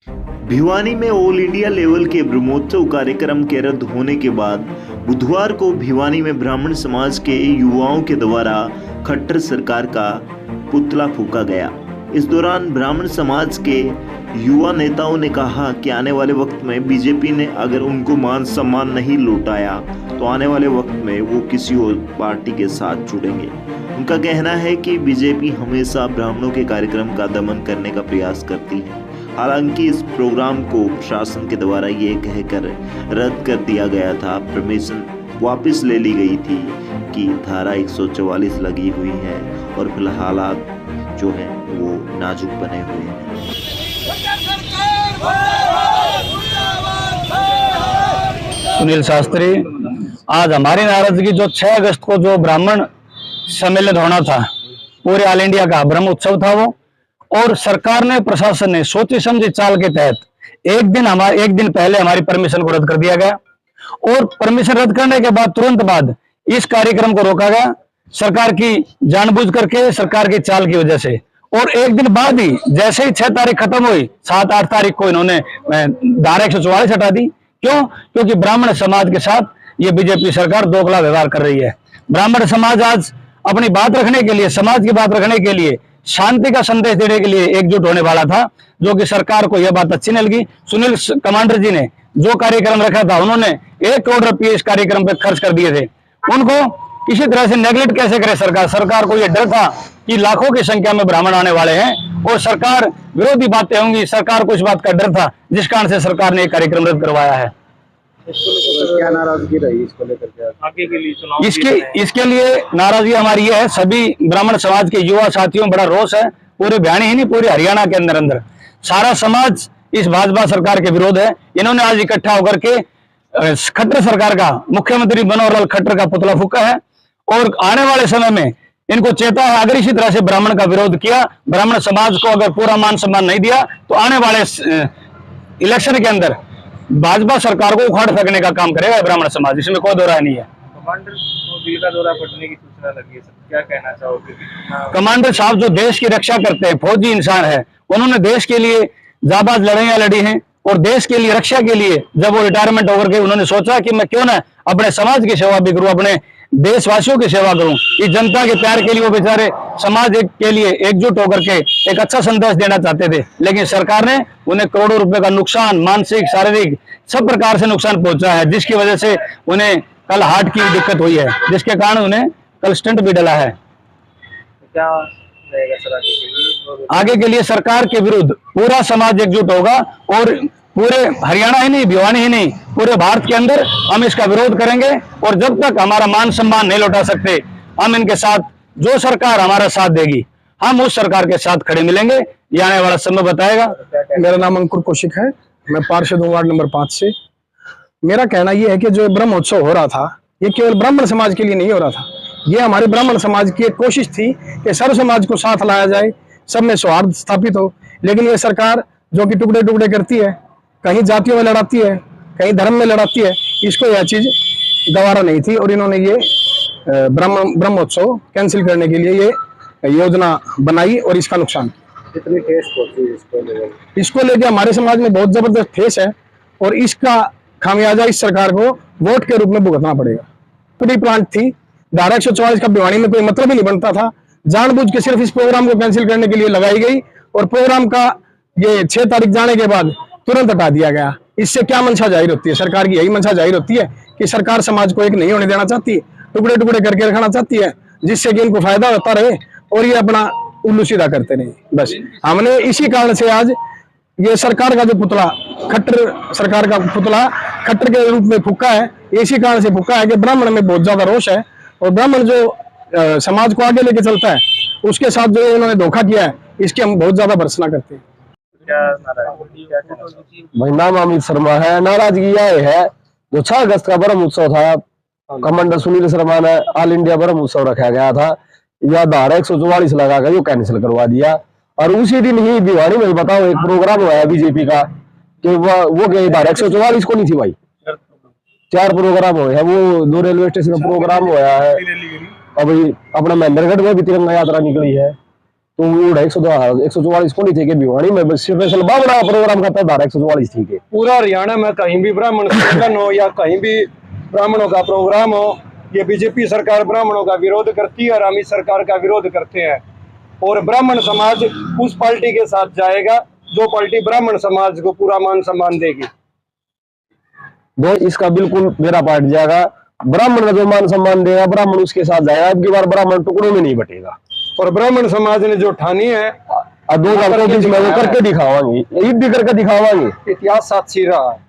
भिवानी में all India level के ब्रह्मोत्सव कार्यक्रम के रद्द होने के बाद बुधवार को भिवानी में ब्राह्मण समाज के युवाओं के द्वारा खट्टर सरकार का पुतला फूंका गया। इस दौरान ब्राह्मण समाज के युवा नेताओं ने कहा कि आने वाले वक्त में बीजेपी ने अगर उनको मान सम्मान नहीं लौटाया तो आने वाले वक्त में वो किसी और पार्टी के साथ जुड़ेंगे। उनका कहना है कि बीजेपी हमेशा ब्राह्मणों के कार्यक्रम का दमन करने का प्रयास करती है। हालांकि इस प्रोग्राम को प्रशासन के द्वारा ये कहकर रद्द कर दिया गया था, परमिशन वापस ले ली गई थी कि धारा 144 लगी हुई है और फिलहाल हालात जो हैं वो नाजुक बने हुए हैं। सुनील शास्त्री, आज हमारी नाराजगी जो 6 अगस्त को जो ब्राह्मण सम्मेलन होना था, पूरे ऑल इंडिया का ब्रह्म उत्सव था वो, और सरकार ने प्रशासन ने सोची समझी चाल के तहत एक दिन पहले हमारी परमिशन को रद्द कर दिया गया और परमिशन रद्द करने के बाद तुरंत बाद इस कार्यक्रम को रोका गया, सरकार की जानबूझ करके, सरकार की चाल की वजह से। और एक दिन बाद ही जैसे ही 6 तारीख खत्म हुई, 7-8 तारीख को इन्होंने धारा 144 हटा दी। क्यों? क्योंकि ब्राह्मण समाज के साथ ये बीजेपी सरकार दोगला व्यवहार कर रही है। ब्राह्मण समाज आज अपनी बात रखने के लिए, समाज की बात रखने के लिए, शांति का संदेश देने के लिए एकजुट होने वाला था, जो कि सरकार को यह बात अच्छी नहीं लगी। सुनील कमांडर जी ने जो कार्यक्रम रखा था, उन्होंने 1 करोड़ रुपये इस कार्यक्रम पे खर्च कर दिए थे। उनको किसी तरह से नेगलेक्ट कैसे करे सरकार? सरकार को यह डर था कि लाखों की संख्या में ब्राह्मण आने वाले हैं और सरकार विरोधी बातें होंगी, सरकार को इस बात का डर था, जिस कारण से सरकार ने एक कार्यक्रम रद्द करवाया है। क्या नाराजगी रही इसको लेकर के आगे के लिए चुनाव? इसके लिए नाराजगी हमारी ये है, सभी ब्राह्मण समाज के युवा साथियों में बड़ा रोष है। पूरे भिवानी ही नहीं, पूरे हरियाणा के अंदर सारा समाज इस भाजपा सरकार के विरोध है। इन्होंने आज इकट्ठा होकर के खट्टर सरकार का, मुख्यमंत्री मनोहर लाल खट्टर का पुतला फूंका है और आने वाले समय में इनको चेता है, अगर इसी तरह से ब्राह्मण का विरोध किया, ब्राह्मण समाज को अगर पूरा मान सम्मान नहीं दिया, तो आने वाले इलेक्शन के अंदर भाजपा सरकार को उखाड़ फेंकने का काम करेगा ब्राह्मण समाज, इसमें कोई दो राय नहीं है। कमांडर को दिल का दौरा पड़ने की सूचना लगी है, क्या कहना चाहोगे? कमांडर साहब जो देश की रक्षा करते हैं, फौजी इंसान है, उन्होंने देश के लिए जाबाज लड़ाइयां लड़ी हैं और देश के लिए, रक्षा के लिए जब वो रिटायरमेंट होकर के उन्होंने सोचा कि मैं क्यों ना अपने समाज की सेवा भी करूं, अपने देशवासियों की सेवा करूं, इस जनता के प्यार के लिए वो बेचारे समाज के लिए एकजुट होकर के एक अच्छा संदेश देना चाहते थे। लेकिन सरकार ने उन्हें करोड़ों रुपए का नुकसान, मानसिक, शारीरिक सब प्रकार से नुकसान पहुंचा है, जिसकी वजह से उन्हें कल हार्ट की दिक्कत हुई है, जिसके कारण उन्हें कल स्टंट भी डला है। क्या रहेगा सर आगे के लिए सरकार के विरुद्ध पूरा समाज एकजुट होगा और पूरे हरियाणा ही नहीं, भिवानी ही नहीं, पूरे भारत के अंदर हम इसका विरोध करेंगे और जब तक हमारा मान सम्मान नहीं लौटा सकते, हम इनके साथ, जो सरकार हमारा साथ देगी, हम उस सरकार के साथ खड़े मिलेंगे। ये आने वाला समय बताएगा। मेरा नाम अंकुर कौशिक है, मैं पार्षद हूँ वार्ड नंबर 5 से। मेरा कहना यह है कि जो ब्रह्मोत्सव हो रहा था, ये केवल ब्राह्मण समाज के लिए नहीं हो रहा था, ये हमारे ब्राह्मण समाज की एक कोशिश थी कि सर्व समाज को साथ लाया जाए, सब में सौहार्द स्थापित हो। लेकिन ये सरकार जो कि टुकड़े टुकड़े करती है, कहीं जातियों में लड़ाती है, कहीं धर्म में लड़ाती है, इसको यह चीज गवारा नहीं थी और इन्होंने ये ब्रह्मोत्सव कैंसिल करने के लिए ये योजना बनाई और इसका नुकसान। कितनी ठेस पहुंची इसको लेके हमारे समाज में बहुत जबरदस्त ठेस है और इसका खामियाजा इस सरकार को वोट के रूप में भुगतना पड़ेगा। प्री प्लांट थी, धारा 144 का भिवानी में कोई मतलब ही नहीं बनता था, जानबूझ के सिर्फ इस प्रोग्राम को कैंसिल करने के लिए लगाई गई और प्रोग्राम का ये 6 तारीख जाने के बाद तुरंत हटा दिया गया। इससे क्या मंशा जाहिर होती है? सरकार की यही मंशा जाहिर होती है कि सरकार समाज को एक नहीं होने देना चाहती, टुकड़े टुकड़े करके रखना चाहती है, जिससे कि इनको फायदा होता रहे और ये अपना उल्लू सीधा करते रहे। बस हमने इसी कारण से आज ये सरकार का जो पुतला, खट्टर सरकार का पुतला खट्टर के रूप में फूंका है, इसी कारण से फूंका है कि ब्राह्मण में बहुत ज्यादा रोष है और ब्राह्मण जो समाज को आगे लेके चलता है, उसके साथ जो इन्होंने धोखा किया है, इसकी हम बहुत ज्यादा भर्त्सना करते हैं। भाई नाम अमित शर्मा है। नाराजगी यह है, जो 6 अगस्त का ब्रह्म उत्सव था, कमांडर सुनील शर्मा ने ऑल इंडिया ब्रह्म उत्सव रखा गया था, यह धारा 144 लगा कर जो कैंसिल करवा दिया। और उसी दिन ही भिवानी में बताओ एक प्रोग्राम हुआ है बीजेपी का कि वो धारा 144 को नहीं थी भाई, 4 प्रोग्राम हुए हैं, वो 2 रेलवे स्टेशन प्रोग्राम हुआ है, अभी अपना महेंद्रगढ़ में भी तिरंगा यात्रा निकली है। तो वो 144 को नहीं थे कि भिवानी में स्पेशल बावड़ा प्रोग्राम करता धारा 144 थी के पूरा हरियाणा में कहीं भी ब्राह्मण सम्मेलन हो या कहीं भी ब्राह्मणों का प्रोग्राम हो, ये बीजेपी सरकार ब्राह्मणों का विरोध करती है और हम इस सरकार का विरोध करते हैं। और ब्राह्मण समाज उस पार्टी के साथ जाएगा जो पार्टी ब्राह्मण समाज को पूरा मान सम्मान देगी। दो इसका बिल्कुल मेरा पार्ट जाएगा, ब्राह्मण का जो मान सम्मान देगा ब्राह्मण उसके साथ जाएगा। अब की बार ब्राह्मण टुकड़ों में नहीं बटेगा और ब्राह्मण समाज ने जो ठानी है 2024 में वो करके दिखावाएंगे, युद्ध करके दिखावाएंगे। इतिहास साक्षी रहा है।